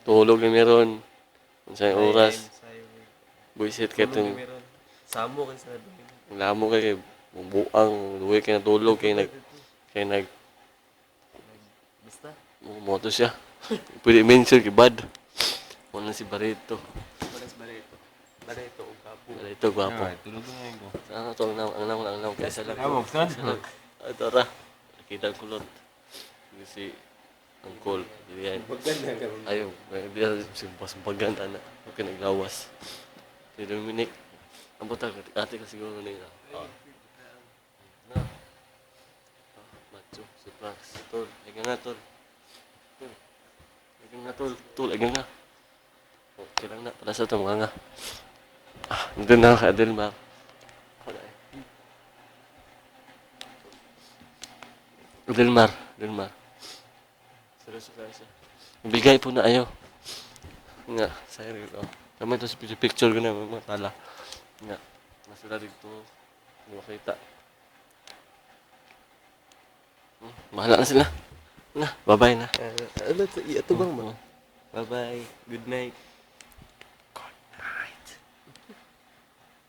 Tulog na meron. Unsay Ay, oras. say, Buisit kay tulog itong ni meron. Samo kay sa dumi. lamo kay buang. Luwi kay natulog. Kay Basta. moto siya. Pwede mention kay Bad. Wala si Barreto. Balas Barreto. Barreto o Kapo. Barreto, gwapo. Ay, tulog na ngayon ko. Sana to ang naw kaysa lang. Tama, saan? Tara. Nakita ko kulot. Si Angkol. Yan. Maganda ka ron. Ayaw. Dia si Bagan ana. Okay naglawas. Si Dominic. Ang butang ate ka siguro nila. Na. Macho, si Prax, tol. Lagyan na, tol. Lagyan na, tol. Tol, lagyan na. Okay lang na. Para sa ito, mga nga. Nandun na ka, Adelmar. Wala eh. Adelmar. Seryoso ka siya. Ibigay po na ayaw. Nga, sayang ito. Kami ito sa picture ko na, mga tala. Nga, masila dito. Hindi makita. Bahala na sila. Na, bye-bye na. Ano, ito bang ba? Bye-bye. Good night.